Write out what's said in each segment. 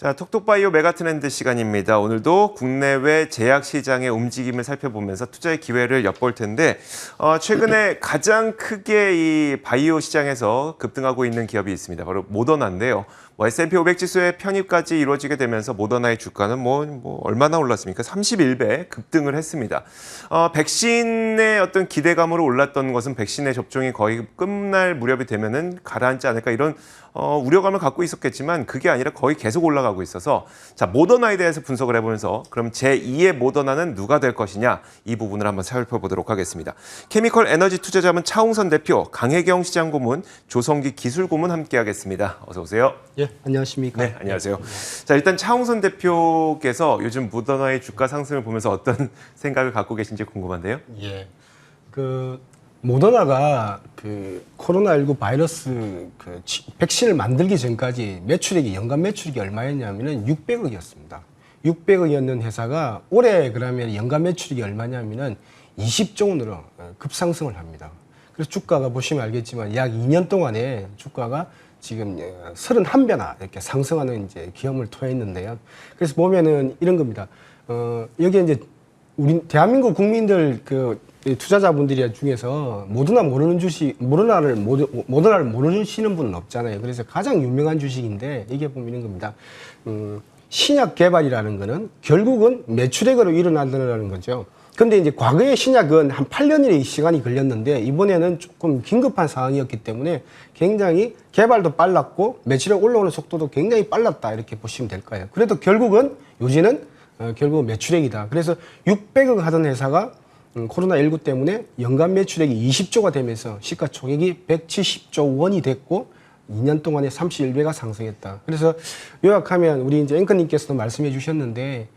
자, 톡톡바이오 메가트렌드 시간입니다. 오늘도 국내외 제약 시장의 움직임을 살펴보면서 투자의 기회를 엿볼 텐데 최근에 가장 크게 이 바이오 시장에서 급등하고 있는 기업이 있습니다. 바로 모더나인데요. S&P 500 지수의 편입까지 이루어지게 되면서 모더나의 주가는 얼마나 올랐습니까? 31배 급등을 했습니다. 백신의 어떤 기대감으로 올랐던 것은 백신의 접종이 거의 끝날 무렵이 되면은 가라앉지 않을까 이런 우려감을 갖고 있었겠지만 그게 아니라 거의 계속 올라가고 있어서 자, 모더나에 대해서 분석을 해보면서 그럼 제2의 모더나는 누가 될 것이냐 이 부분을 한번 살펴보도록 하겠습니다. 케미컬 에너지 투자자문 차홍선 대표, 강혜경 시장 고문, 조성기 기술 고문 함께하겠습니다. 어서 오세요. 예, 안녕하십니까. 네, 안녕하세요. 자, 일단 차홍선 대표께서 요즘 모더나의 주가 상승을 보면서 어떤 생각을 갖고 계신지 궁금한데요. 예, 모더나가 코로나19 바이러스 백신을 만들기 전까지 매출액이 연간 매출액이 얼마였냐면은 600억이었습니다. 600억이었는 회사가 올해 그러면 연간 매출액이 얼마냐면은 20조 원으로 급상승을 합니다. 그래서 주가가 보시면 알겠지만 약 2년 동안에 주가가 지금 31배나 이렇게 상승하는 이제 기염을 토했는데요. 그래서 보면은 이런 겁니다. 여기 이제 우리 대한민국 국민들 투자자분들이 중에서 모더나를 모르시는 분은 없잖아요. 그래서 가장 유명한 주식인데 이게 보면 이런 겁니다. 신약 개발이라는 거는 결국은 매출액으로 일어난다는 거죠. 근데 이제 과거의 신약은 한 8년의 시간이 걸렸는데 이번에는 조금 긴급한 상황이었기 때문에 굉장히 개발도 빨랐고 매출액 올라오는 속도도 굉장히 빨랐다 이렇게 보시면 될 거예요. 그래도 결국은 요지는 결국은 매출액이다. 그래서 600억 하던 회사가 코로나19 때문에 연간 매출액이 20조가 되면서 시가총액이 170조 원이 됐고 2년 동안에 31배가 상승했다. 그래서 요약하면 우리 이제 앵커님께서도 말씀해 주셨는데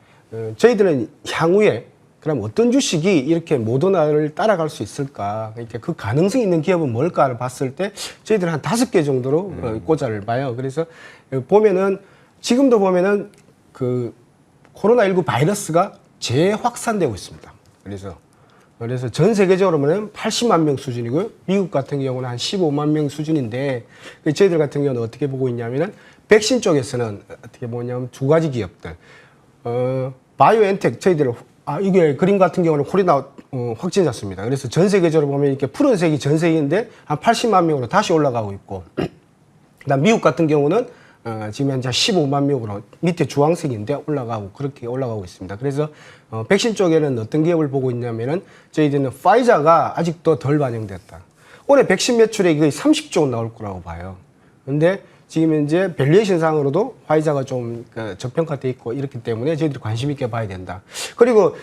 저희들은 향후에 그럼 어떤 주식이 이렇게 모더나를 따라갈 수 있을까? 그러니까 그 가능성이 있는 기업은 뭘까를 봤을 때 저희들은 한 5개 정도로 꽂아를 봐요. 그래서 보면은 지금도 보면은 코로나19 바이러스가 재확산되고 있습니다. 그래서 전 세계적으로 보면 80만 명 수준이고요. 미국 같은 경우는 한 15만 명 수준인데 저희들 같은 경우는 어떻게 보고 있냐면은 백신 쪽에서는 어떻게 보냐면 두 가지 기업들. 바이오엔텍 저희들 이게 그림 같은 경우는 코로나 확진자수입니다. 그래서 전 세계적으로 보면 이렇게 푸른색이 전 세계인데 한 80만 명으로 다시 올라가고 있고, 그다음 미국 같은 경우는 지금 현재 15만 명으로 밑에 주황색인데 그렇게 올라가고 있습니다. 그래서 백신 쪽에는 어떤 기업을 보고 있냐면은 저희들은 파이자가 아직도 덜 반영됐다. 올해 백신 매출액이 거의 30조 원 나올 거라고 봐요. 근데 지금 현재 밸류에이션 상으로도 화이자가 좀 저평가돼 있고 이렇기 때문에 저희들이 관심 있게 봐야 된다. 그리고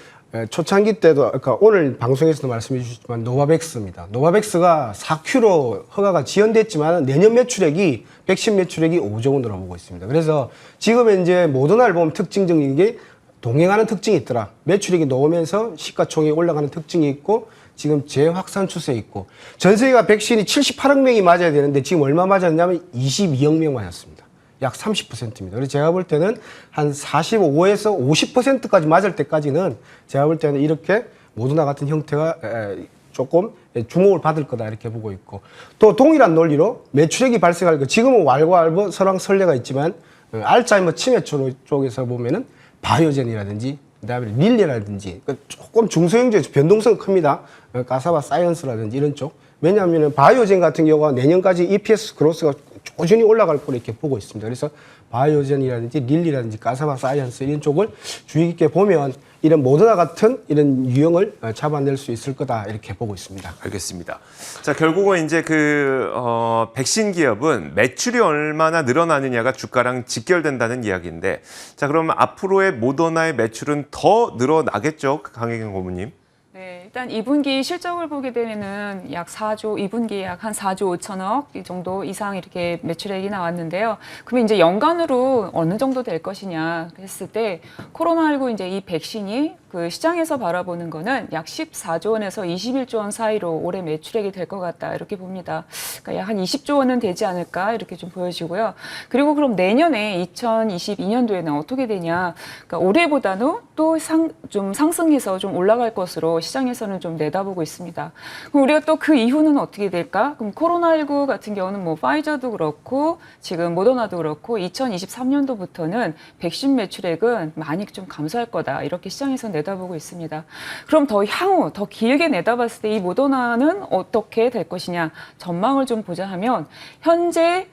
초창기 때도 오늘 방송에서도 말씀해 주셨지만 노바백스입니다. 노바백스가 4Q로 허가가 지연됐지만 내년 매출액이 백신 매출액이 5조 원으로 보고 있습니다. 그래서 지금 현재 모더나를 보면 특징적인 게 동행하는 특징이 있더라. 매출액이 놓으면서 시가총액이 올라가는 특징이 있고 지금 재확산 추세에 있고 전 세계가 백신이 78억 명이 맞아야 되는데 지금 얼마 맞았냐면 22억 명 맞았습니다. 약 30%입니다. 그래서 제가 볼 때는 한 45에서 50%까지 맞을 때까지는 제가 볼 때는 이렇게 모더나 같은 형태가 조금 주목을 받을 거다 이렇게 보고 있고 또 동일한 논리로 매출액이 발생할 거 지금은 왈가왈부 설왕설래가 있지만 알츠하이머 치매 쪽에서 보면은 바이오젠이라든지 그다음에 릴리라든지 조금 중소형제 변동성 큽니다. 가사바 사이언스라든지 이런 쪽. 왜냐하면 바이오젠 같은 경우가 내년까지 EPS 그로스가 꾸준히 올라갈 거로 이렇게 보고 있습니다. 그래서 바이오젠이라든지 릴리라든지 가사바 사이언스 이런 쪽을 주의 깊게 보면 이런 모더나 같은 이런 유형을 잡아낼 수 있을 거다 이렇게 보고 있습니다. 알겠습니다. 자, 결국은 이제 백신 기업은 매출이 얼마나 늘어나느냐가 주가랑 직결된다는 이야기인데, 자, 그럼 앞으로의 모더나의 매출은 더 늘어나겠죠, 강혜경 고문님? 네, 일단 2분기 실적을 보게 되면은 약 4조, 2분기 약 한 4조 5천억 이 정도 이상 이렇게 매출액이 나왔는데요. 그러면 이제 연간으로 어느 정도 될 것이냐 했을 때 코로나19 이제 이 백신이 그 시장에서 바라보는 거는 약 14조 원에서 21조 원 사이로 올해 매출액이 될 것 같다 이렇게 봅니다. 그러니까 약 한 20조 원은 되지 않을까 이렇게 좀 보여지고요. 그리고 그럼 내년에 2022년도에는 어떻게 되냐? 그러니까 올해보다는 또 좀 상승해서 좀 올라갈 것으로 시장에서는 좀 내다보고 있습니다. 그럼 우리가 또 그 이후는 어떻게 될까? 그럼 코로나19 같은 경우는 뭐 파이저도 그렇고 지금 모더나도 그렇고 2023년도부터는 백신 매출액은 많이 좀 감소할 거다 이렇게 시장에서 내다보고 있습니다. 그럼 더 향후 더 길게 내다봤을 때 이 모더나는 어떻게 될 것이냐 전망을 좀 보자 하면 현재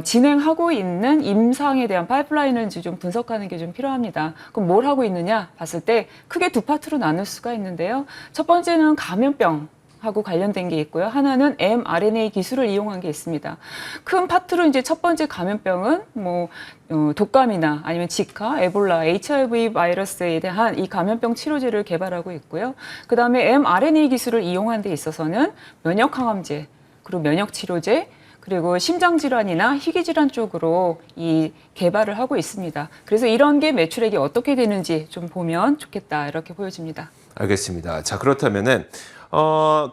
진행하고 있는 임상에 대한 파이프라인을 좀 분석하는 게 좀 필요합니다. 그럼 뭘 하고 있느냐 봤을 때 크게 두 파트로 나눌 수가 있는데요. 첫 번째는 감염병 하고 관련된 게 있고요. 하나는 mRNA 기술을 이용한 게 있습니다. 큰 파트로 이제 첫 번째 감염병은 뭐 독감이나 아니면 지카, 에볼라, HIV 바이러스에 대한 이 감염병 치료제를 개발하고 있고요. 그 다음에 mRNA 기술을 이용한 데 있어서는 면역 항암제, 그리고 면역 치료제, 그리고 심장질환이나 희귀질환 쪽으로 이 개발을 하고 있습니다. 그래서 이런 게 매출액이 어떻게 되는지 좀 보면 좋겠다 이렇게 보여집니다. 알겠습니다. 자, 그렇다면은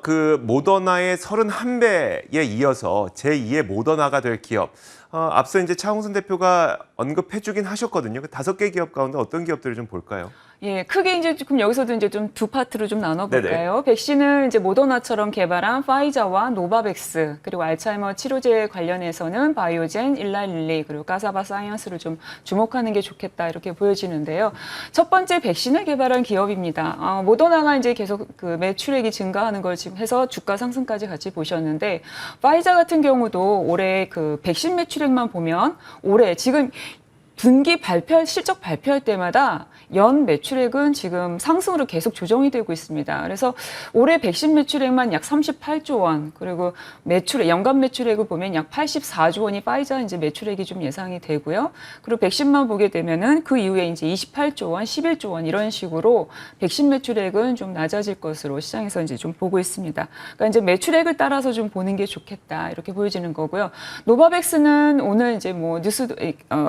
그 모더나의 31배에 이어서 제2의 모더나가 될 기업. 앞서 이제 차홍선 대표가 언급해주긴 하셨거든요. 그 5개 기업 가운데 어떤 기업들을 좀 볼까요? 예, 크게 이제 조금 여기서도 이제 좀 두 파트로 좀 나눠볼까요? 백신을 이제 모더나처럼 개발한 파이자와 노바백스, 그리고 알츠하이머 치료제 관련해서는 바이오젠, 일라릴리, 그리고 까사바 사이언스를 좀 주목하는 게 좋겠다 이렇게 보여지는데요. 첫 번째 백신을 개발한 기업입니다. 모더나가 이제 계속 그 매출액이 증가하는 걸 지금 해서 주가 상승까지 같이 보셨는데, 파이자 같은 경우도 올해 그 백신 매출액만 보면 올해 지금 분기 실적 발표할 때마다 연 매출액은 지금 상승으로 계속 조정이 되고 있습니다. 그래서 올해 백신 매출액만 약 38조 원, 그리고 연간 매출액을 보면 약 84조 원이 파이자 이제 매출액이 좀 예상이 되고요. 그리고 백신만 보게 되면은 그 이후에 이제 28조 원, 11조 원 이런 식으로 백신 매출액은 좀 낮아질 것으로 시장에서 이제 좀 보고 있습니다. 그러니까 이제 매출액을 따라서 좀 보는 게 좋겠다 이렇게 보여지는 거고요. 노바백스는 오늘 이제 뭐 뉴스도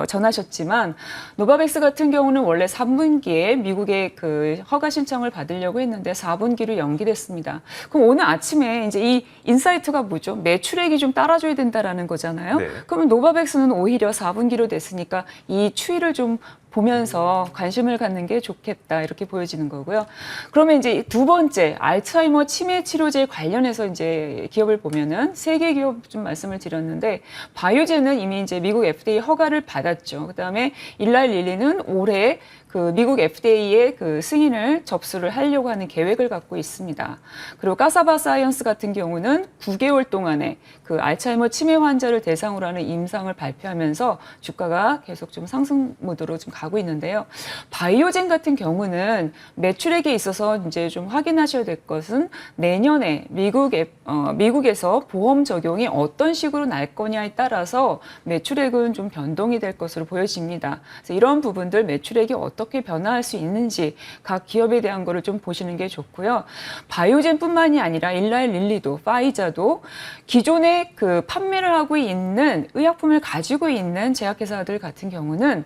전하셨지만 노바백스 같은 경우는 원래 3분기에 미국의 그 허가 신청을 받으려고 했는데 4분기로 연기됐습니다. 그럼 오늘 아침에 이제 이 인사이트가 뭐죠? 매출액이 좀 따라줘야 된다라는 거잖아요. 네. 그러면 노바백스는 오히려 4분기로 됐으니까 이 추이를 좀 보면서 관심을 갖는 게 좋겠다 이렇게 보여지는 거고요. 그러면 이제 두 번째 알츠하이머 치매 치료제 관련해서 이제 기업을 보면은 3개 기업 좀 말씀을 드렸는데 바이오젠은 이미 이제 미국 FDA 허가를 받았죠. 그다음에 일라릴리는 올해 그 미국 FDA의 그 승인을 접수를 하려고 하는 계획을 갖고 있습니다. 그리고 까사바 사이언스 같은 경우는 9개월 동안에 그 알츠하이머 치매 환자를 대상으로 하는 임상을 발표하면서 주가가 계속 좀 상승 모드로 좀 가고 있는데요. 바이오젠 같은 경우는 매출액에 있어서 이제 좀 확인하셔야 될 것은 내년에 미국에서 보험 적용이 어떤 식으로 날 거냐에 따라서 매출액은 좀 변동이 될 것으로 보여집니다. 그래서 이런 부분들 매출액이 어떻게 변화할 수 있는지 각 기업에 대한 거를 좀 보시는 게 좋고요. 바이오젠뿐만이 아니라 일라릴리도 파이자도 기존에 그 판매를 하고 있는 의약품을 가지고 있는 제약회사들 같은 경우는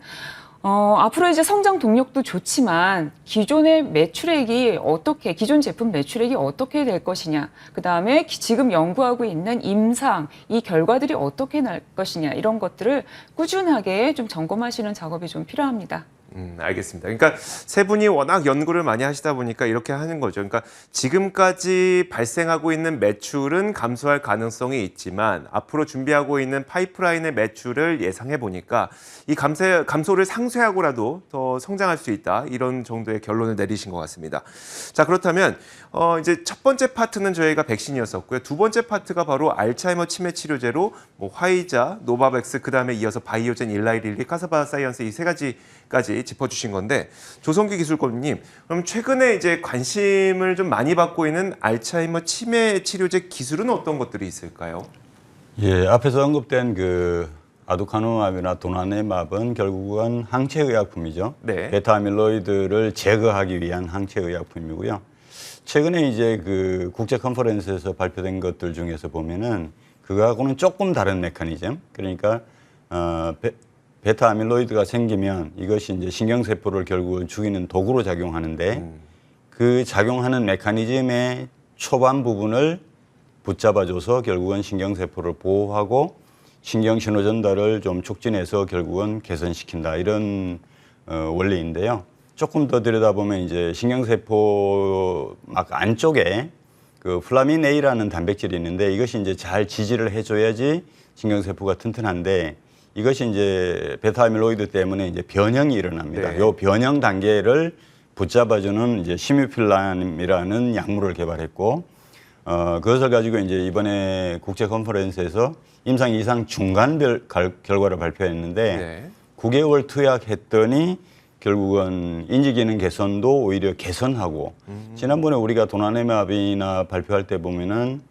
앞으로 이제 성장 동력도 좋지만 기존의 매출액이 기존 제품 매출액이 어떻게 될 것이냐, 그 다음에 지금 연구하고 있는 임상, 이 결과들이 어떻게 날 것이냐, 이런 것들을 꾸준하게 좀 점검하시는 작업이 좀 필요합니다. 알겠습니다. 그러니까 세 분이 워낙 연구를 많이 하시다 보니까 이렇게 하는 거죠. 그러니까 지금까지 발생하고 있는 매출은 감소할 가능성이 있지만 앞으로 준비하고 있는 파이프라인의 매출을 예상해 보니까 이 감소를 상쇄하고라도 더 성장할 수 있다. 이런 정도의 결론을 내리신 것 같습니다. 자, 그렇다면 이제 첫 번째 파트는 저희가 백신이었었고요. 두 번째 파트가 바로 알츠하이머 치매 치료제로 뭐 화이자, 노바백스, 그다음에 이어서 바이오젠, 일라이릴리, 카사바 사이언스 이 세 가지까지 짚어주신 건데, 조성기 기술권님, 그럼 최근에 이제 관심을 좀 많이 받고 있는 알츠하이머 치매 치료제 기술은 어떤 것들이 있을까요? 예, 앞에서 언급된 그 아두카누맙이나 도나네맙은 결국은 항체의약품이죠. 네. 베타 아밀로이드를 제거하기 위한 항체의약품이고요. 최근에 이제 그 국제 컨퍼런스에서 발표된 것들 중에서 보면은 그거하고는 조금 다른 메커니즘. 그러니까 베타 아밀로이드가 생기면 이것이 이제 신경세포를 결국은 죽이는 도구로 작용하는데 그 작용하는 메커니즘의 초반 부분을 붙잡아줘서 결국은 신경세포를 보호하고 신경신호 전달을 좀 촉진해서 결국은 개선시킨다. 이런 원리인데요. 조금 더 들여다보면 이제 신경세포 막 안쪽에 그 플라민 A라는 단백질이 있는데 이것이 이제 잘 지지를 해줘야지 신경세포가 튼튼한데 이것이 이제 베타 아밀로이드 때문에 이제 변형이 일어납니다. 네. 요 변형 단계를 붙잡아주는 이제 시뮤필람이라는 약물을 개발했고 그것을 가지고 이제 이번에 국제 컨퍼런스에서 임상 이상 중간 결과를 발표했는데 네. 9개월 투약했더니 결국은 인지 기능 개선도 오히려 개선하고 지난번에 우리가 도나네맙이나 발표할 때 보면은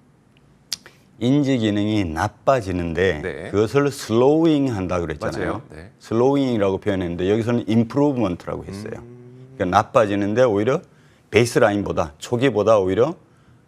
인지 기능이 나빠지는데 네. 그것을 슬로잉 한다 그랬잖아요. 맞아요. 네. 슬로잉이라고 표현했는데 여기서는 임프루브먼트라고 했어요. 그러니까 나빠지는데 오히려 베이스라인보다 초기보다 오히려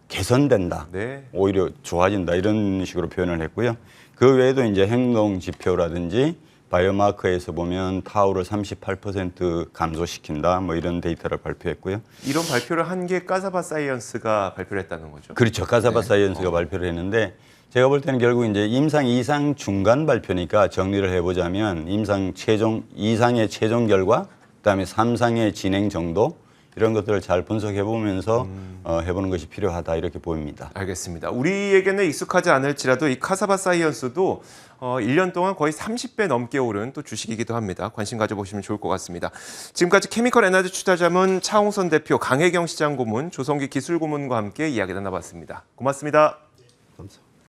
개선된다. 네. 오히려 좋아진다. 이런 식으로 표현을 했고요. 그 외에도 이제 행동 지표라든지 바이오마커에서 보면 타우를 38% 감소시킨다. 뭐 이런 데이터를 발표했고요. 이런 발표를 한 게 까사바 사이언스가 발표를 했다는 거죠. 그렇죠. 카사바 사이언스가 발표를 했는데 제가 볼 때는 결국 이제 임상 이상 중간 발표니까 정리를 해보자면 임상 최종 이상의 최종 결과, 그다음에 3상의 진행 정도 이런 것들을 잘 분석해 보면서 해보는 것이 필요하다 이렇게 보입니다. 알겠습니다. 우리에게는 익숙하지 않을지라도 이 카사바 사이언스도 1년 동안 거의 30배 넘게 오른 또 주식이기도 합니다. 관심 가져보시면 좋을 것 같습니다. 지금까지 케미컬 에너지 투자자문 차홍선 대표, 강혜경 시장 고문, 조성기 기술 고문과 함께 이야기 나눠봤습니다. 고맙습니다. 감사합니다.